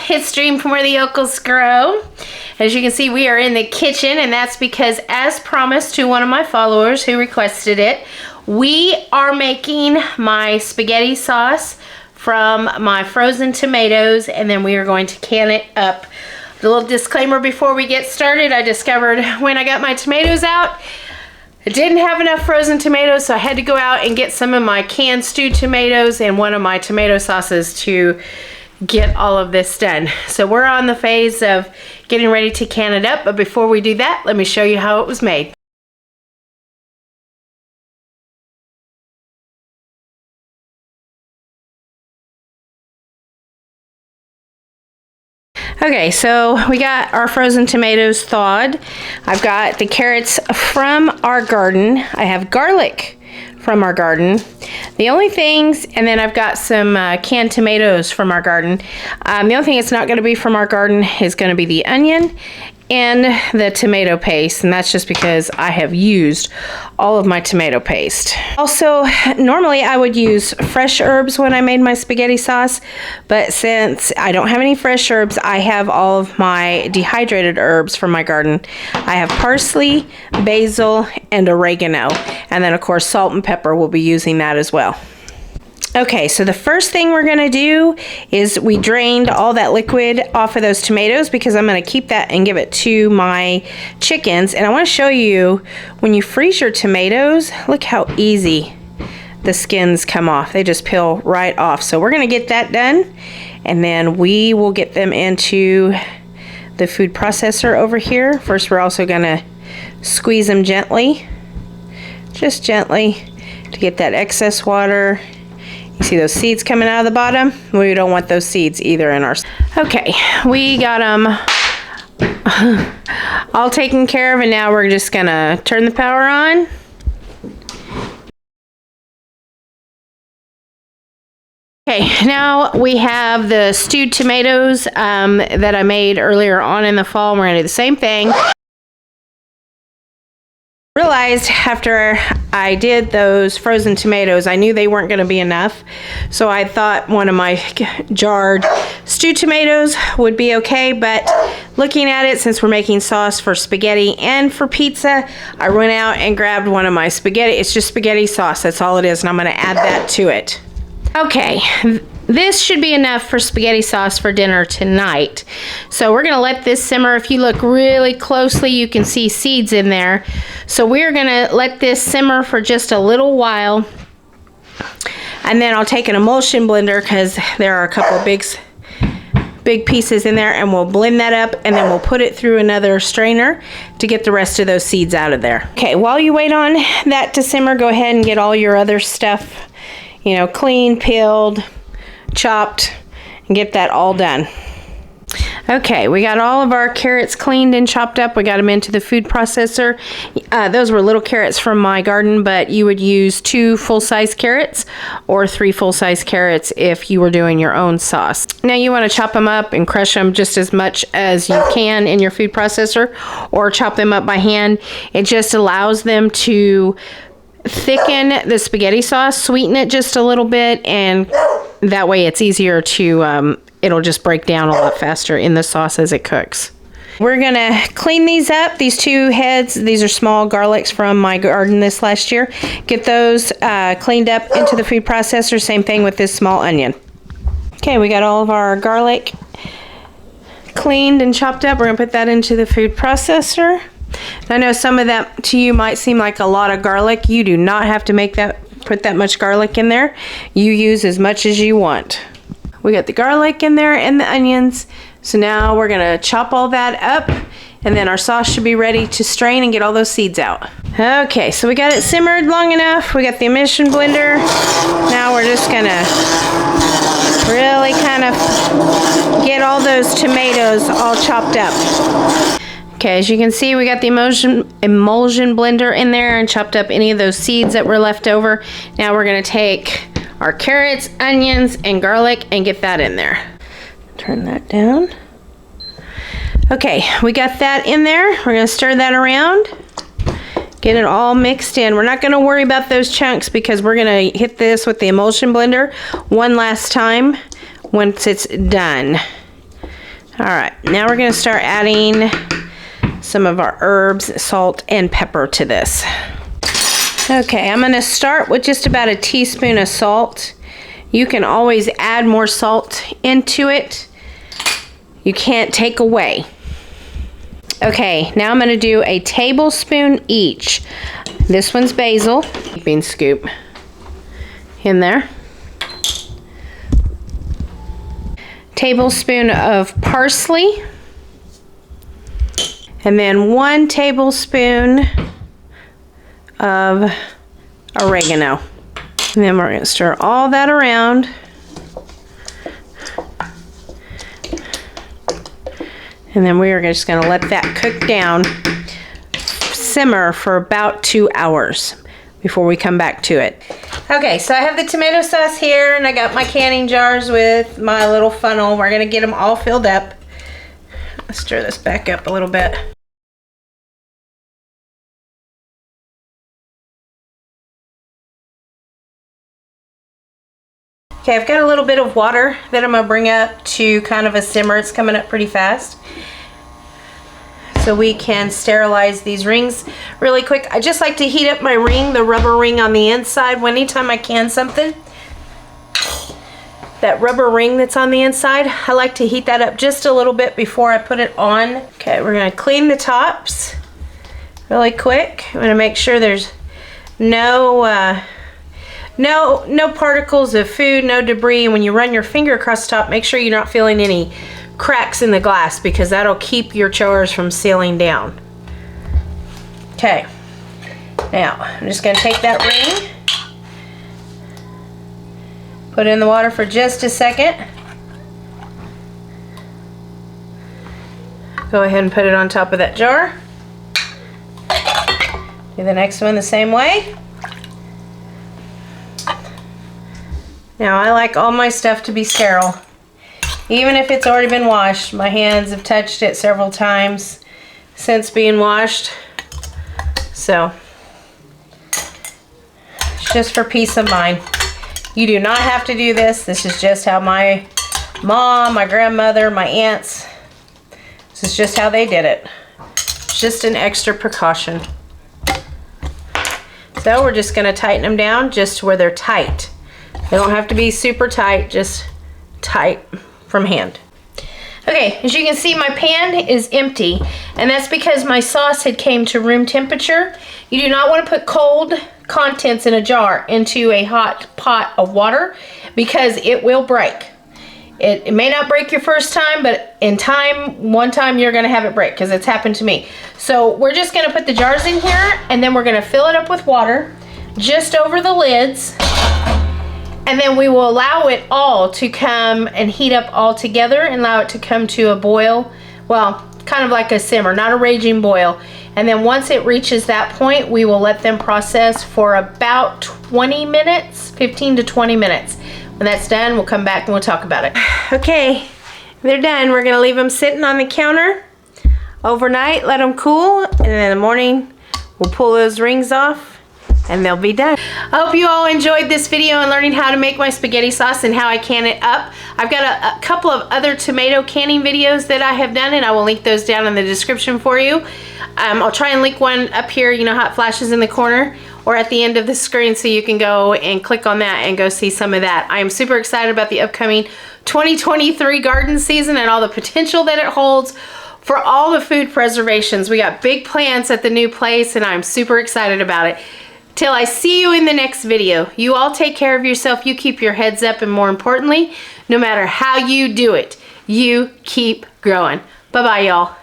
it's Dream from where the yokels grow. As you can see, we are in the kitchen, and that's because, as promised to one of my followers who requested it, we are making my spaghetti sauce from my frozen tomatoes, and then we are going to can it up. The little disclaimer before we get started, I discovered when I got my tomatoes out, I didn't have enough frozen tomatoes, so I had to go out and get some of my canned stewed tomatoes and one of my tomato sauces to get all of this done. So we're on the phase of getting ready to can it up, but before we do that, let me show you how it was made. Okay, so we got our frozen tomatoes thawed. I've got the carrots from our garden. I have garlic from our garden. The only things, and then I've got some canned tomatoes from our garden. The only thing that's not going to be from our garden is going to be the onion and the tomato paste, and that's just because I have used all of my tomato paste. Also, normally I would use fresh herbs when I made my spaghetti sauce, but since I don't have any fresh herbs, I have all of my dehydrated herbs from my garden. I have parsley, basil, and oregano, and then of course salt and pepper. We'll be using that as well. Okay, so the first thing we're going to do is we drained all that liquid off of those tomatoes because I'm going to keep that and give it to my chickens. And I want to show you, when you freeze your tomatoes, look how easy the skins come off. They just peel right off. So we're going to get that done, and then we will get them into the food processor over here. First, we're also going to squeeze them gently, just gently, to get that excess water. You see those seeds coming out of the bottom? We don't want those seeds either in our... Okay, we got them all taken care of, and now we're just gonna turn the power on. Okay, now we have the stewed tomatoes that I made earlier on in the fall. We're gonna do the same thing. Realized after I did those frozen tomatoes, I knew they weren't going to be enough, so I thought one of my jarred stewed tomatoes would be okay. But looking at it, since we're making sauce for spaghetti and for pizza, I went out and grabbed one of my spaghetti. It's just spaghetti sauce, that's all it is, and I'm going to add that to it. Okay, this should be enough for spaghetti sauce for dinner tonight. So we're gonna let this simmer. If you look really closely, you can see seeds in there. So we're gonna let this simmer for just a little while. And then I'll take an emulsion blender, because there are a couple of big pieces in there, and we'll blend that up, and then we'll put it through another strainer to get the rest of those seeds out of there. Okay, while you wait on that to simmer, go ahead and get all your other stuff, you know, cleaned, peeled, chopped, and get that all done. Okay, we got all of our carrots cleaned and chopped up. We got them into the food processor. Those were little carrots from my garden, but you would use 2 full-size carrots or 3 full-size carrots if you were doing your own sauce. Now you want to chop them up and crush them just as much as you can in your food processor, or chop them up by hand. It just allows them to thicken the spaghetti sauce, sweeten it just a little bit, and that way it's easier to, it'll just break down a lot faster in the sauce as it cooks. We're gonna clean these up. These 2 heads, these are small garlics from my garden this last year. Get those cleaned up into the food processor. Same thing with this small onion. Okay, we got all of our garlic cleaned and chopped up. We're gonna put that into the food processor. I know some of that to you might seem like a lot of garlic. You do not have to put that much garlic in there. You use as much as you want. We got the garlic in there and the onions. So now we're gonna chop all that up, and then our sauce should be ready to strain and get all those seeds out. Okay, so we got it simmered long enough. We got the emulsion blender. Now we're just gonna really kind of get all those tomatoes all chopped up. Okay, as you can see, we got the emulsion blender in there and chopped up any of those seeds that were left over. Now we're gonna take our carrots, onions, and garlic and get that in there. Turn that down. Okay, we got that in there. We're gonna stir that around, get it all mixed in. We're not gonna worry about those chunks because we're gonna hit this with the emulsion blender one last time once it's done. All right, now we're gonna start adding some of our herbs, salt, and pepper to this. Okay, I'm gonna start with just about a teaspoon of salt. You can always add more salt into it. You can't take away. Okay, now I'm gonna do a tablespoon each. This one's basil. Bean scoop in there. Tablespoon of parsley. And then 1 tablespoon of oregano. And then we're going to stir all that around. And then we are just going to let that cook down, simmer for about 2 hours before we come back to it. Okay, so I have the tomato sauce here, and I got my canning jars with my little funnel. We're going to get them all filled up. Let's stir this back up a little bit. Okay, I've got a little bit of water that I'm gonna bring up to kind of a simmer. It's coming up pretty fast. So we can sterilize these rings really quick. I just like to heat up my ring, the rubber ring on the inside. Anytime I can something, that rubber ring that's on the inside, I like to heat that up just a little bit before I put it on. Okay, we're gonna clean the tops really quick. I'm gonna make sure there's no particles of food, no debris. And when you run your finger across the top, make sure you're not feeling any cracks in the glass, because that'll keep your jars from sealing down. Okay, now I'm just gonna take that ring, put it in the water for just a second. Go ahead and put it on top of that jar. Do the next one the same way. Now I like all my stuff to be sterile. Even if it's already been washed, my hands have touched it several times since being washed. So, it's just for peace of mind. You do not have to do this. This is just how my mom, my grandmother, my aunts, this is just how they did it. It's just an extra precaution. So we're just gonna tighten them down just to where they're tight. They don't have to be super tight, just tight from hand. Okay, as you can see, my pan is empty, and that's because my sauce had came to room temperature. You do not want to put cold contents in a jar into a hot pot of water, because it will break. It may not break your first time, but in time, one time you're gonna have it break, because it's happened to me. So we're just gonna put the jars in here, and then we're gonna fill it up with water just over the lids. And then we will allow it all to come and heat up all together, and allow it to come to a boil. Well, kind of like a simmer, not a raging boil. And then once it reaches that point, we will let them process for about 20 minutes, 15 to 20 minutes. When that's done, we'll come back and we'll talk about it. Okay, they're done. We're gonna leave them sitting on the counter overnight, let them cool, and then in the morning, we'll pull those rings off, and they'll be done. I hope you all enjoyed this video and learning how to make my spaghetti sauce and how I can it up. I've got a couple of other tomato canning videos that I have done, and I will link those down in the description for you. I'll try and link one up here, you know how it flashes in the corner, or at the end of the screen, so you can go and click on that and go see some of that. I am super excited about the upcoming 2023 garden season and all the potential that it holds for all the food preservations. We got big plans at the new place, and I'm super excited about it. Till I see you in the next video, you all take care of yourself, you keep your heads up, and more importantly, no matter how you do it, you keep growing. Bye-bye, y'all.